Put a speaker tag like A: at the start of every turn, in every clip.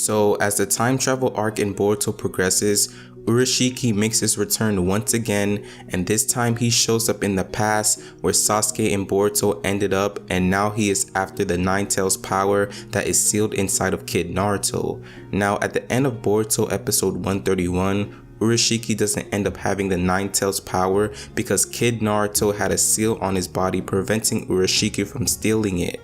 A: So as the time travel arc in Boruto progresses, Urashiki makes his return once again, and this time he shows up in the past where Sasuke and Boruto ended up, and now he is after the Nine Tails power that is sealed inside of Kid Naruto. Now at the end of Boruto episode 131, Urashiki doesn't end up having the Nine Tails power because Kid Naruto had a seal on his body preventing Urashiki from stealing it.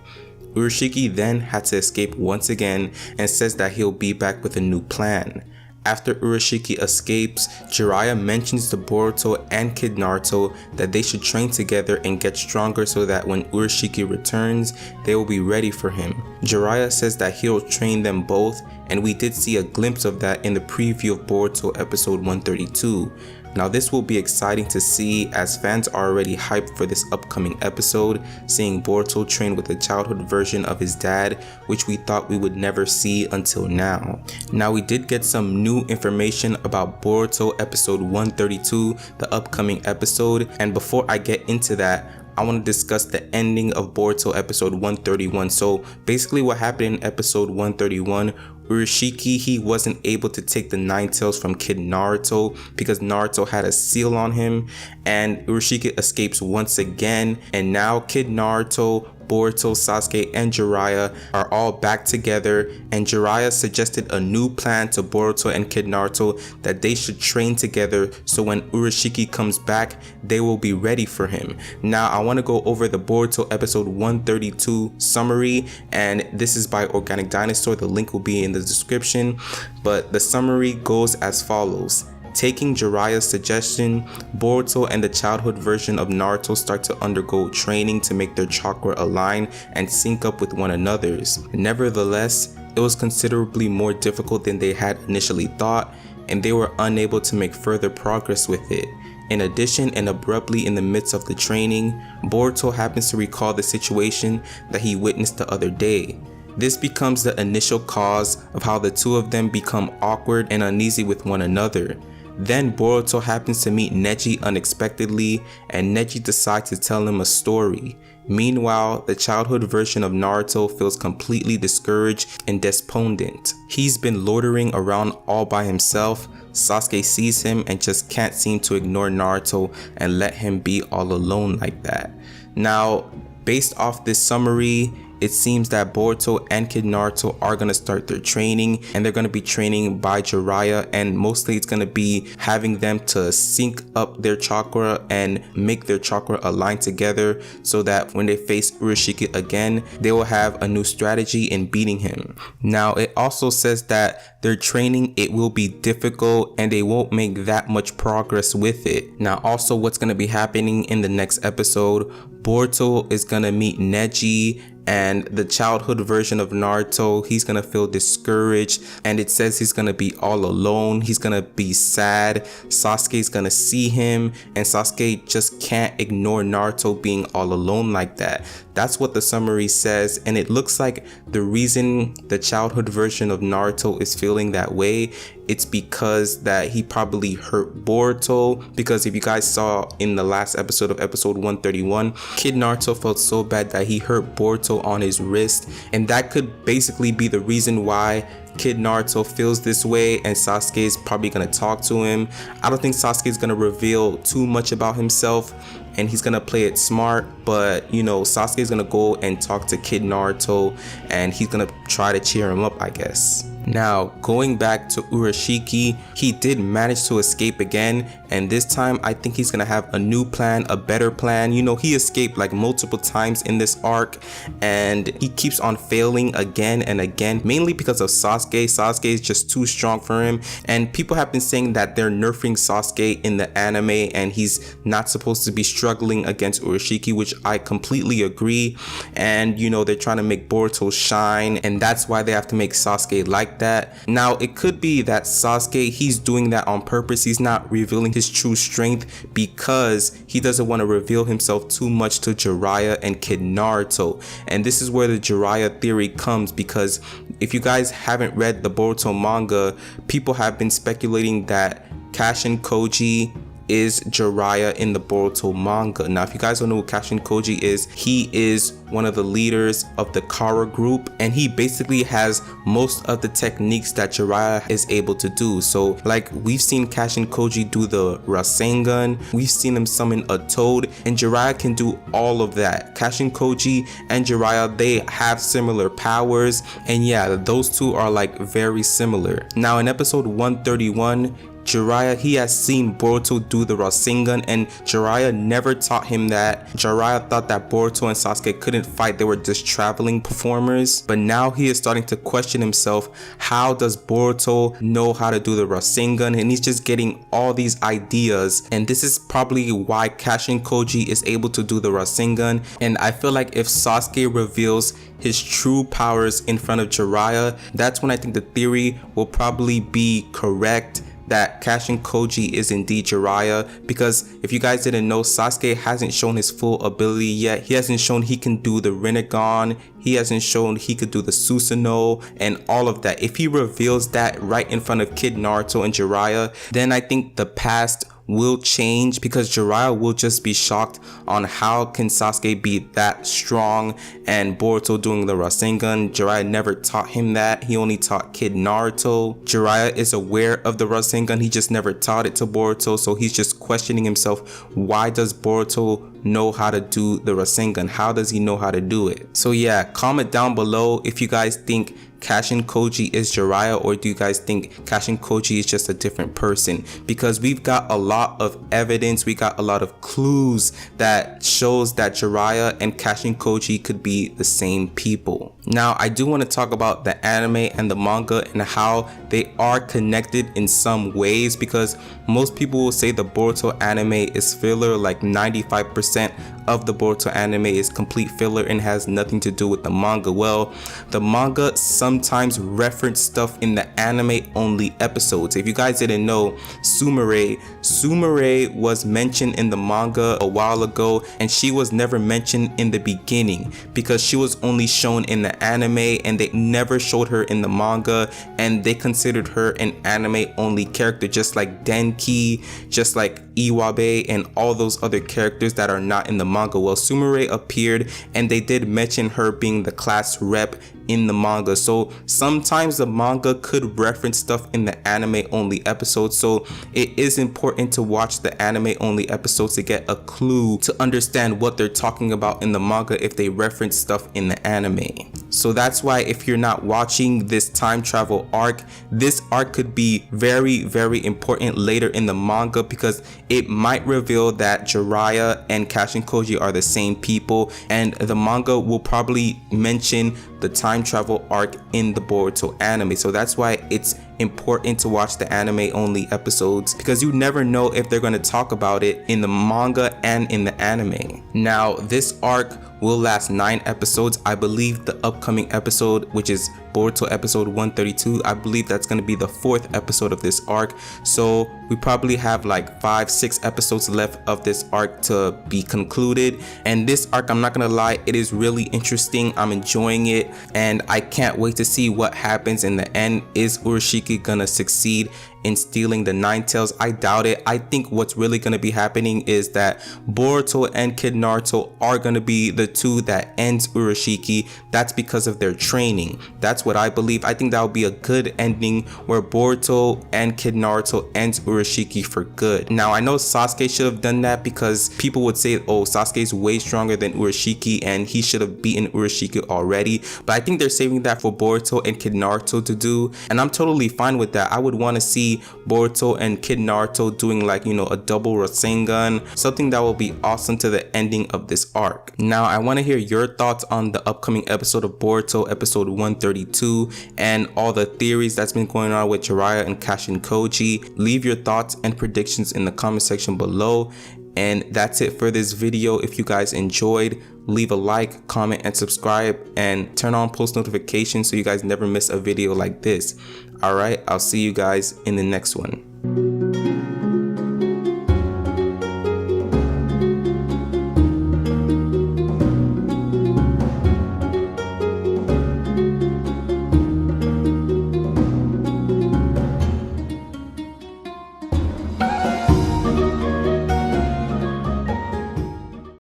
A: Urashiki then had to escape once again and says that he'll be back with a new plan. After Urashiki escapes, Jiraiya mentions to Boruto and Kid Naruto that they should train together and get stronger so that when Urashiki returns, they will be ready for him. Jiraiya says that he'll train them both, and we did see a glimpse of that in the preview of Boruto episode 132. Now this will be exciting to see as fans are already hyped for this upcoming episode, seeing Boruto train with a childhood version of his dad, which we thought we would never see until now. Now we did get some new information about Boruto episode 132, the upcoming episode, and before I get into that, I want to discuss the ending of Boruto episode 131. So basically what happened in episode 131, Urashiki, he wasn't able to take the Nine Tails from Kid Naruto because Naruto had a seal on him, and Urashiki escapes once again, and now Kid Naruto, Boruto, Sasuke, and Jiraiya are all back together, and Jiraiya suggested a new plan to Boruto and Kid Naruto that they should train together so when Urashiki comes back, they will be ready for him. Now I want to go over the Boruto episode 132 summary, and this is by Organic Dinosaur. The link will be in the description, but the summary goes as follows. Taking Jiraiya's suggestion, Boruto and the childhood version of Naruto start to undergo training to make their chakra align and sync up with one another's. Nevertheless, it was considerably more difficult than they had initially thought, and they were unable to make further progress with it. In addition, and abruptly in the midst of the training, Boruto happens to recall the situation that he witnessed the other day. This becomes the initial cause of how the two of them become awkward and uneasy with one another. Then Boruto happens to meet Neji unexpectedly, and Neji decides to tell him a story. Meanwhile, the childhood version of Naruto feels completely discouraged and despondent. He's been loitering around all by himself. Sasuke sees him and just can't seem to ignore Naruto and let him be all alone like that. Now, based off this summary, it seems that Boruto and Kid Naruto are going to start their training, and they're going to be training by Jiraiya, and mostly it's going to be having them to sync up their chakra and make their chakra align together so that when they face Urashiki again, they will have a new strategy in beating him. Now it also says that their training, it will be difficult and they won't make that much progress with it. Now also what's going to be happening in the next episode, Boruto is going to meet Neji, and the childhood version of Naruto, he's gonna feel discouraged, and it says he's gonna be all alone, he's gonna be sad. Sasuke's gonna see him, and Sasuke just can't ignore Naruto being all alone like that. That's what the summary says, and it looks like the reason the childhood version of Naruto is feeling that way, it's because that he probably hurt Boruto, because if you guys saw in the last episode of episode 131, Kid Naruto felt so bad that he hurt Boruto on his wrist, and that could basically be the reason why Kid Naruto feels this way, and Sasuke is probably gonna talk to him. I don't think Sasuke is gonna reveal too much about himself, and he's gonna play it smart, but you know, Sasuke is gonna go and talk to Kid Naruto, and he's gonna try to cheer him up, I guess. Now, going back to Urashiki, he did manage to escape again, and this time I think he's gonna have a new plan, a better plan. You know, he escaped like multiple times in this arc, and he keeps on failing again and again, mainly because of Sasuke. Sasuke is just too strong for him, and people have been saying that they're nerfing Sasuke in the anime, and he's not supposed to be struggling against Urashiki, which I completely agree. And you know, they're trying to make Boruto shine, and that's why they have to make Sasuke like that. Now it could be that Sasuke, he's doing that on purpose. He's not revealing his true strength because he doesn't want to reveal himself too much to Jiraiya and Kid Naruto. And this is where the Jiraiya theory comes, because if you guys haven't read the Boruto manga, people have been speculating that Kashin Koji is Jiraiya in the Boruto manga. Now, if you guys don't know who Kashin Koji is, he is one of the leaders of the Kara group, and he basically has most of the techniques that Jiraiya is able to do. So like, we've seen Kashin Koji do the Rasengan, we've seen him summon a toad, and Jiraiya can do all of that. Kashin Koji and Jiraiya, they have similar powers, and yeah, those two are like very similar. Now in episode 131, Jiraiya, he has seen Boruto do the Rasengan, and Jiraiya never taught him that. Jiraiya thought that Boruto and Sasuke couldn't fight, they were just traveling performers. But now he is starting to question himself, how does Boruto know how to do the Rasengan? And he's just getting all these ideas, and this is probably why Kashin Koji is able to do the Rasengan. And I feel like if Sasuke reveals his true powers in front of Jiraiya, that's when I think the theory will probably be correct, that Kashin Koji is indeed Jiraiya. Because if you guys didn't know, Sasuke hasn't shown his full ability yet. He hasn't shown he can do the Rinnegan, he hasn't shown he could do the Susanoo and all of that. If he reveals that right in front of Kid Naruto and Jiraiya, then I think the past will change, because Jiraiya will just be shocked on how can Sasuke be that strong, and Boruto doing the Rasengan, Jiraiya never taught him that. He only taught Kid Naruto. Jiraiya is aware of the Rasengan, he just never taught it to Boruto, so he's just questioning himself, why does Boruto know how to do the Rasengan? How does he know how to do it? So yeah, comment down below if you guys think Kashin Koji is Jiraiya, or do you guys think Kashin Koji is just a different person? Because we've got a lot of evidence, we got a lot of clues that shows that Jiraiya and Kashin Koji could be the same people. Now, I do want to talk about the anime and the manga and how they are connected in some ways, because most people will say the Boruto anime is filler, like 95% of the Boruto anime is complete filler and has nothing to do with the manga. Well, the manga sometimes reference stuff in the anime only episodes. If you guys didn't know, Sumire was mentioned in the manga a while ago, and she was never mentioned in the beginning because she was only shown in the anime, and they never showed her in the manga, and they considered her an anime only character, just like Denki, just like Iwabe, and all those other characters that are not in the manga. Well, Sumire appeared, and they did mention her being the class rep in the manga. So sometimes the manga could reference stuff in the anime only episodes, so it is important to watch the anime only episodes to get a clue to understand what they're talking about in the manga if they reference stuff in the anime. So that's why if you're not watching this time travel arc, this arc could be very, very important later in the manga, because it might reveal that Jiraiya and Kashin Koji are the same people, and the manga will probably mention the time travel arc in the Boruto anime. So that's why it's important to watch the anime only episodes, because you never know if they're going to talk about it in the manga and in the anime. Now, this arc will last 9 episodes. I believe the upcoming episode, which is Boruto episode 132, I believe that's going to be the 4th episode of this arc. So we probably have like 5-6 episodes left of this arc to be concluded. And this arc, I'm not gonna lie, it is really interesting. I'm enjoying it, and I can't wait to see what happens in the end. Is Urashiki gonna succeed in stealing the 9 tails? I doubt it. I think what's really going to be happening is that Boruto and Kid Naruto are going to be the two that ends Urashiki. That's because of their training. That's what I believe. I think that would be a good ending, where Boruto and Kid Naruto ends Urashiki for good. Now, I know Sasuke should have done that, because people would say, oh, Sasuke is way stronger than Urashiki and he should have beaten Urashiki already. But I think they're saving that for Boruto and Kid Naruto to do, and I'm totally fine with that. I would want to see Boruto and Kid Naruto doing, like, you know, a double Rasengan, something that will be awesome to the ending of this arc. Now, I want to hear your thoughts on the upcoming episode of Boruto, episode 132, and all the theories that's been going on with Jiraiya and Kashin Koji. Leave your thoughts and predictions in the comment section below. And that's it for this video. If you guys enjoyed, leave a like, comment, and subscribe, and turn on post notifications so you guys never miss a video like this. Alright, I'll see you guys in the next one.